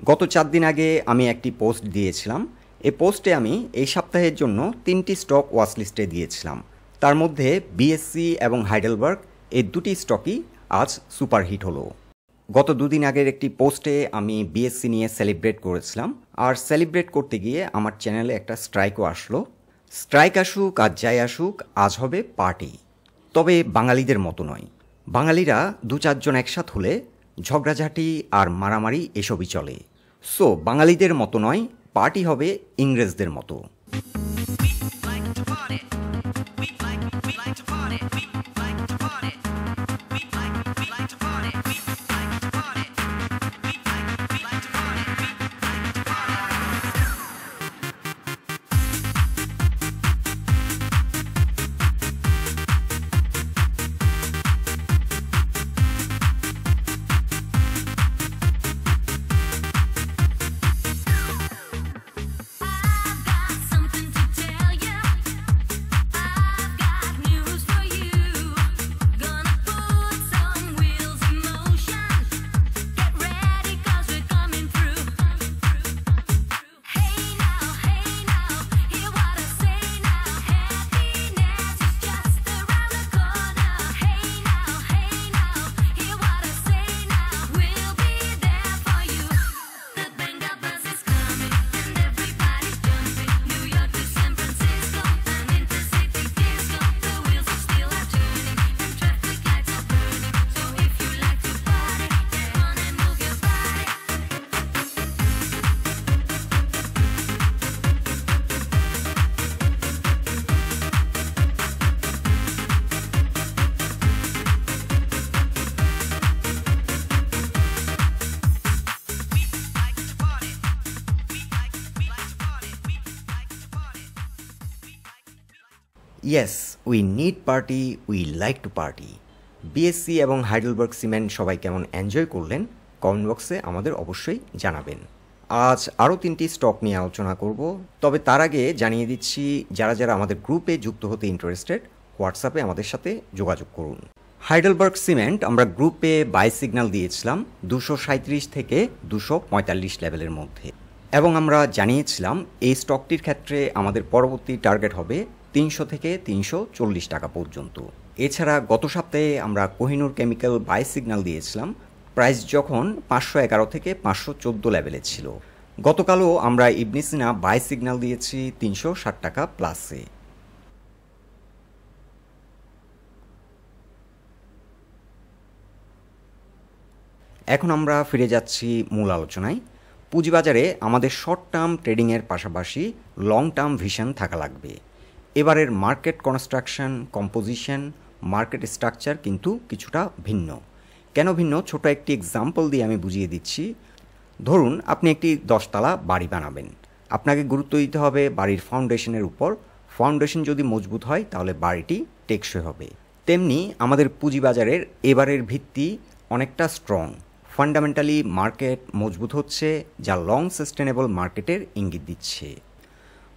গত 4 দিন আগে আমি একটি পোস্ট দিয়েছিলাম। এই পোস্টে আমি এই সপ্তাহের জন্য 3টি স্টক ওয়াচ লিস্টে দিয়েছিলাম। তার মধ্যে বিএসসি এবং হাইডেলবার্গ এই দুটি স্টকই আজ সুপারহিট হলো। গত 2 দিন আগের একটি পোস্টে আমি বিএসসি নিয়ে সেলিব্রেট করেছিলাম, আর সেলিব্রেট করতে গিয়ে আমার চ্যানেলে একটা স্ট্রাইকও আসলো। স্ট্রাইক আসুক আর যাই আসুক, আজ হবে পার্টি। তবে বাঙালিদের মতো নয়। বাঙালিরা 2-4 জন একসাথ হলে ঝগড়াঝাটি আর মারামারি এসবই চলে। সো বাঙালিদের মতো নয়, পার্টি হবে ইংরেজদের মতো। Yes, we need party, we like to party. BSc এবং হাইডেলবার্গ সিমেন্ট সবাই কেমন এনজয় করলেন কমেন্ট বক্সে আমাদের অবশ্যই জানাবেন। আজ আরও 3টি স্টক নিয়ে আলোচনা করব, তবে তার আগে জানিয়ে দিচ্ছি যারা যারা আমাদের গ্রুপে যুক্ত হতে ইন্টারেস্টেড হোয়াটসঅ্যাপে আমাদের সাথে যোগাযোগ করুন। হাইডেলবার্গ সিমেন্ট আমরা গ্রুপে বাই সিগন্যাল দিয়েছিলাম 237 থেকে 245 লেভেলের মধ্যে, এবং আমরা জানিয়েছিলাম এই স্টকটির ক্ষেত্রে আমাদের পরবর্তী টার্গেট হবে 300 থেকে 340 টাকা পর্যন্ত। এছাড়া গত সপ্তাহে আমরা কোহিনুর কেমিক্যাল বাই সিগন্যাল দিয়েছিলাম প্রাইস যখন 511 থেকে 514 লেভেলে ছিল। গতকালও আমরা ইবনে সিনা বাই সিগন্যাল দিয়েছি 360 টাকা প্লাসে। এখন আমরা ফিরে যাচ্ছি মূল আলোচনায়। পুঁজিবাজারে আমাদের শর্ট টার্ম ট্রেডিংয়ের পাশাপাশি লং টার্ম ভিশন থাকা লাগবে। এবারের market construction, composition, market structure কিন্তু কিছুটা ভিন্ন। কেন ভিন্ন, ছোট একটি এক্সাম্পল দিয়ে আমি বুঝিয়ে দিচ্ছি। ধরুন আপনি একটি 10 তলা বাড়ি বানাবেন। আপনাকে গুরুত্ব দিতে হবে বাড়ির ফাউন্ডেশনের উপর। ফাউন্ডেশন যদি মজবুত হয় তাহলে বাড়িটি টেকসই হবে। তেমনি আমাদের পুঁজিবাজারের এবারের ভিত্তি অনেকটা স্ট্রং। ফান্ডামেন্টালি মার্কেট মজবুত হচ্ছে, যা লং সাস্টেনেবল মার্কেটের ইঙ্গিত দিচ্ছে।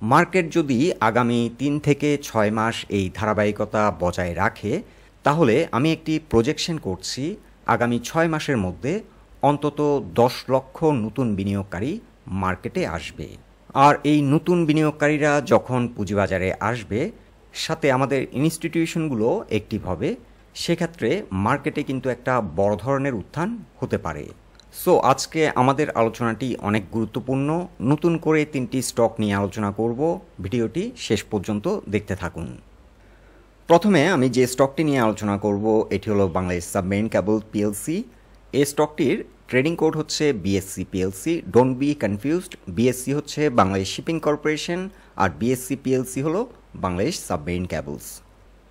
মার্কেট যদি আগামী 3 থেকে 6 মাস এই ধারাবাহিকতা বজায় রাখে, তাহলে আমি একটি প্রজেকশন করছি আগামী 6 মাসের মধ্যে অন্তত 10 লক্ষ নতুন বিনিয়োগকারী মার্কেটে আসবে। আর এই নতুন বিনিয়োগকারীরা যখন পুঁজিবাজারে আসবে, সাথে আমাদের ইনস্টিটিউশনগুলো অ্যাক্টিভ হবে, সেক্ষেত্রে মার্কেটে কিন্তু একটা বড় ধরনের উত্থান হতে পারে। সো আজকে আমাদের আলোচনাটি অনেক গুরুত্বপূর্ণ। নতুন করে 3টি স্টক নিয়ে আলোচনা করব। ভিডিওটি শেষ পর্যন্ত দেখতে থাকুন। প্রথমে আমি যে স্টকটি নিয়ে আলোচনা করব এটি হলো বাংলাদেশ সাবমেরিন কেবল পিএলসি। এই স্টকটির ট্রেডিং কোড হচ্ছে BSc PLC. Don't be confused, BSc হচ্ছে বাংলাদেশ শিপিং কর্পোরেশন আর বিএসসি পিএলসি হলো Bangladesh submarine cables.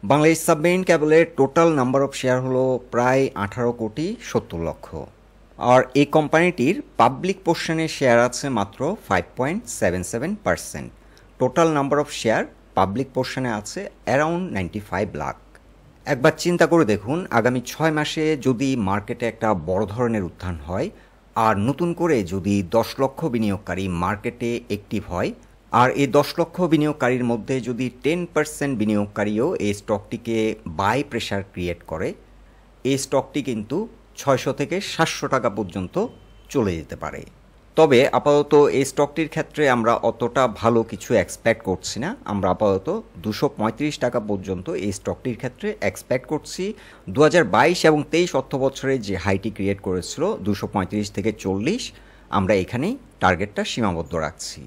Bangladesh submarine কেবলের টোটাল নাম্বার অফ শেয়ার হলো প্রায় 18 কোটি 70 লক্ষ। আর এই কোম্পানিটির পাবলিক পোর্শনের শেয়ার আছে মাত্র 5.77%। Total number of share public পোর্শনে আছে অ্যারাউন্ড 95 লাখ। একবার চিন্তা করে দেখুন, আগামী 6 মাসে যদি মার্কেটে একটা বড় ধরনের উত্থান হয়, আর নতুন করে যদি 10 লক্ষ বিনিয়োগকারী মার্কেটে অ্যাক্টিভ হয়, আর এই 10 লক্ষ বিনিয়োগকারীর মধ্যে যদি 10% বিনিয়োগকারীও এই স্টকটিকে বাই প্রেশার ক্রিয়েট করে, এই স্টকটি কিন্তু 600 থেকে 700 টাকা পর্যন্ত চলে যেতে পারে। তবে আপাতত এই স্টকটির ক্ষেত্রে আমরা অতটা ভালো কিছু এক্সপেক্ট করছি না। আমরা আপাতত 235 টাকা পর্যন্ত এই স্টকটির ক্ষেত্রে এক্সপেক্ট করছি। 2022 এবং 23 অর্থ বছরে যে হাইটি ক্রিয়েট করেছিল 235 থেকে 40, আমরা এখানেই টার্গেটটা সীমাবদ্ধ রাখছি।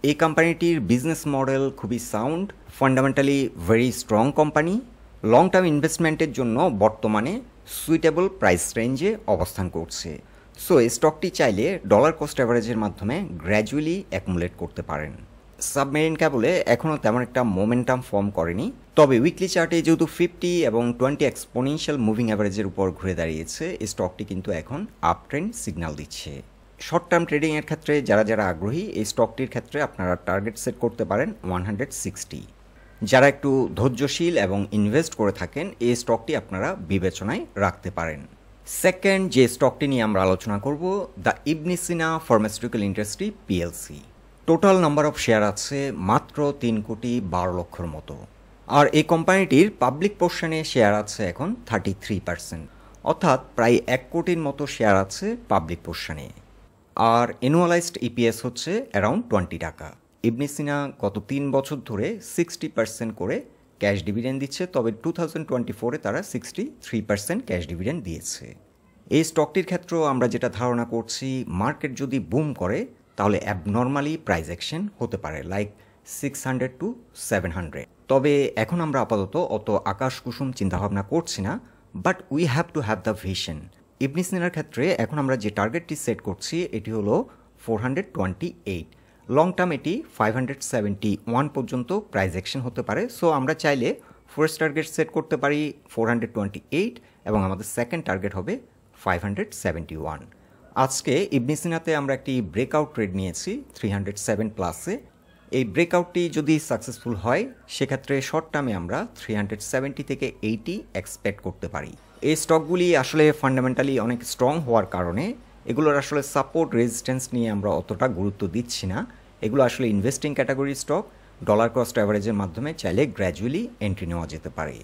এই কোম্পানিটির বিজনেস মডেল খুবই sound, fundamentally very strong company, long term ইনভেস্টমেন্টের জন্য বর্তমানে সুইটেবল প্রাইস রেঞ্জে অবস্থান করছে। সো এই স্টকটি চাইলে ডলার কস্ট অ্যাভারেজের মাধ্যমে গ্র্যাজুয়ালি অ্যাকুমুলেট করতে পারেন। সাবমেরিন ক্যাবলে এখনও তেমন একটা মোমেন্টাম ফর্ম করেনি, তবে উইকলি চার্টে যেহেতু 50 এবং 20 এক্সপোনেনশিয়াল মুভিং অ্যাভারেজের উপর ঘুরে দাঁড়িয়েছে, এই স্টকটি কিন্তু এখন আপ ট্রেন্ড সিগন্যাল দিচ্ছে। শর্ট টার্ম ট্রেডিংয়ের ক্ষেত্রে যারা আগ্রহী, এই স্টকটির ক্ষেত্রে আপনারা টার্গেট সেট করতে পারেন 160। যারা একটু ধৈর্যশীল এবং ইনভেস্ট করে থাকেন, এই স্টকটি আপনারা বিবেচনায় রাখতে পারেন। সেকেন্ড যে স্টকটি নিয়ে আমরা আলোচনা করব, the Ibn Sina pharmaceutical industry PLC. Total number of share আছে মাত্র 3,12,00,000 মতো। আর এই কোম্পানিটির পাবলিক পোর্শনে শেয়ার আছে এখন 33%, অর্থাৎ প্রায় 1 কোটির মতো শেয়ার আছে পাবলিক পোর্শনে। আর অ্যানুয়ালাইজড ইপিএস হচ্ছে অ্যারাউন্ড 20 টাকা। ইবন সিনা গত 3 বছর ধরে 60% করে ক্যাশ ডিভিডেন্ড দিচ্ছে, তবে 2024-এ তারা 63% ক্যাশ ডিভিডেন্ড দিয়েছে। এই স্টকটির ক্ষেত্রেও আমরা যেটা ধারণা করছি, মার্কেট যদি বুম করে তাহলে অ্যাবনর্মালি প্রাইস অ্যাকশন হতে পারে, লাইক 600 to 700। তবে এখন আমরা আপাতত অত আকাশ কুসুম চিন্তাভাবনা করছি না, but we have to have the vision. Ibn সিনার ক্ষেত্রে এখন আমরা যে টার্গেটটি সেট করছি এটি হলো 428। লং টার্ম এটি 571 পর্যন্ত প্রাইস অ্যাকশন হতে পারে। সো আমরা চাইলে ফার্স্ট টার্গেট সেট করতে পারি 428 এবং আমাদের সেকেন্ড টার্গেট হবে 571। আজকে ইবন সিনাতে আমরা একটি ব্রেকআউট ট্রেড নিয়েছি 307 প্লাসে। এই ব্রেকআউটটি যদি সাকসেসফুল হয় সেক্ষেত্রে শর্ট টার্মে আমরা 370 থেকে 80 এক্সপেক্ট করতে পারি। এই স্টকগুলি আসলে ফান্ডামেন্টালি অনেক স্ট্রং হওয়ার কারণে এগুলোর আসলে সাপোর্ট রেজিস্ট্যান্স নিয়ে আমরা অতটা গুরুত্ব দিচ্ছি না। এগুলো আসলে investing category stock, dollar cost অ্যাভারেজের মাধ্যমে চাইলে গ্র্যাজুয়ালি এন্ট্রি নেওয়া যেতে পারে।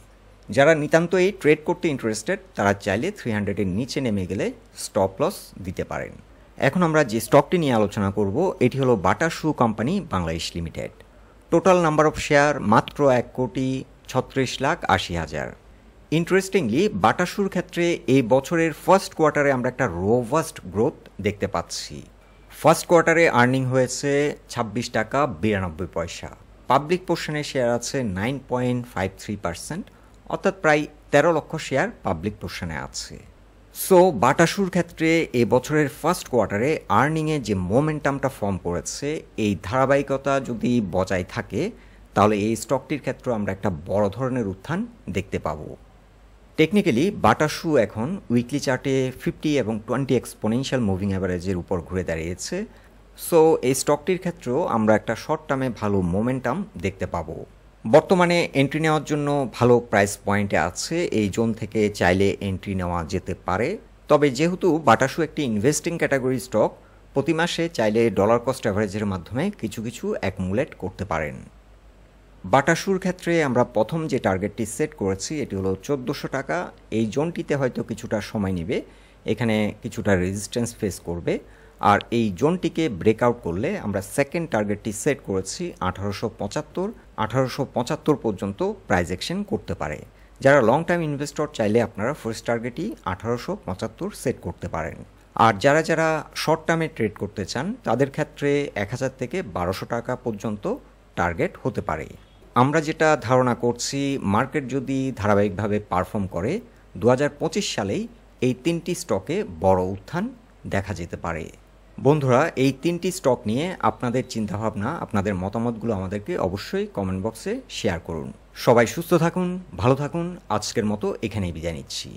যারা নিতান্ত এই ট্রেড করতে ইন্টারেস্টেড তারা চাইলে 300-এর নিচে নেমে গেলে স্টপ লস দিতে পারেন। এখন আমরা যে স্টকটি নিয়ে আলোচনা করব এটি হলো Bata shoe company Bangladesh limited. Total number of share মাত্র 1,36,80,000। ইন্টারেস্টিংলি বাটা শুর ক্ষেত্রে এই বছরের ফার্স্ট কোয়ার্টারে আমরা একটা রোভাস্ট গ্রোথ দেখতে পাচ্ছি। ফার্স্ট কোয়ার্টারে আর্নিং হয়েছে 26 টাকা 92 পয়সা। পাবলিক পোর্শনে শেয়ার আছে 9.53%, অর্থাৎ প্রায় 13 লক্ষ শেয়ার পাবলিক পোর্শনে আছে। সো বাটা শুর ক্ষেত্রে এই বছরের ফার্স্ট কোয়ার্টারে আর্নিংয়ে যে মোমেন্টামটা ফর্ম করেছে, এই ধারাবাহিকতা যদি বজায় থাকে তাহলে এই স্টকটির ক্ষেত্রে আমরা একটা বড় ধরনের উত্থান দেখতে পাবো। টেকনিক্যালি বাটা শু এখন উইকলি চার্টে 50 এবং 20 এক্সপোনেনশিয়াল মুভিং অ্যাভারেজের উপর ঘুরে দাঁড়িয়েছে। সো এই স্টকটির ক্ষেত্রেও আমরা একটা শর্ট টার্মে ভালো মোমেন্টাম দেখতে পাবো। বর্তমানে এন্ট্রি নেওয়ার জন্য ভালো প্রাইস পয়েন্টে আছে, এই জোন থেকে চাইলে এন্ট্রি নেওয়া যেতে পারে। তবে যেহেতু বাটা শু একটি ইনভেস্টিং ক্যাটাগরি স্টক, প্রতি মাসে চাইলে ডলার কস্ট অ্যাভারেজের মাধ্যমে কিছু অ্যাকুমুলেট করতে পারেন। বাটা শুর ক্ষেত্রে আমরা প্রথম যে টার্গেটটি সেট করেছি এটি হলো 1400 টাকা। এই জোনটিতে হয়তো কিছুটা সময় নেবে, এখানে কিছুটা রেজিস্ট্যান্স ফেস করবে। আর এই জোনটিকে ব্রেকআউট করলে আমরা সেকেন্ড টার্গেটটি সেট করেছি 1875 পর্যন্ত প্রাইস অ্যাকশন করতে পারে। যারা লং টার্ম ইনভেস্টর চাইলে আপনারা ফার্স্ট টার্গেটই 1875 সেট করতে পারেন। আর যারা শর্ট টার্মে ট্রেড করতে চান তাদের ক্ষেত্রে 1000 থেকে 1200 টাকা পর্যন্ত টার্গেট হতে পারে। আমরা যেটা ধারণা করছি, মার্কেট যদি ধারাবাহিকভাবে পারফর্ম করে 2025 সালেই এই 3টি স্টকে বড় উত্থান দেখা যেতে পারে। বন্ধুরা, এই 3টি স্টক নিয়ে আপনাদের চিন্তাভাবনা, আপনাদের মতামতগুলো আমাদেরকে অবশ্যই কমেন্ট বক্সে শেয়ার করুন। সবাই সুস্থ থাকুন, ভালো থাকুন। আজকের মতো এখানেই বিদায় নিচ্ছি।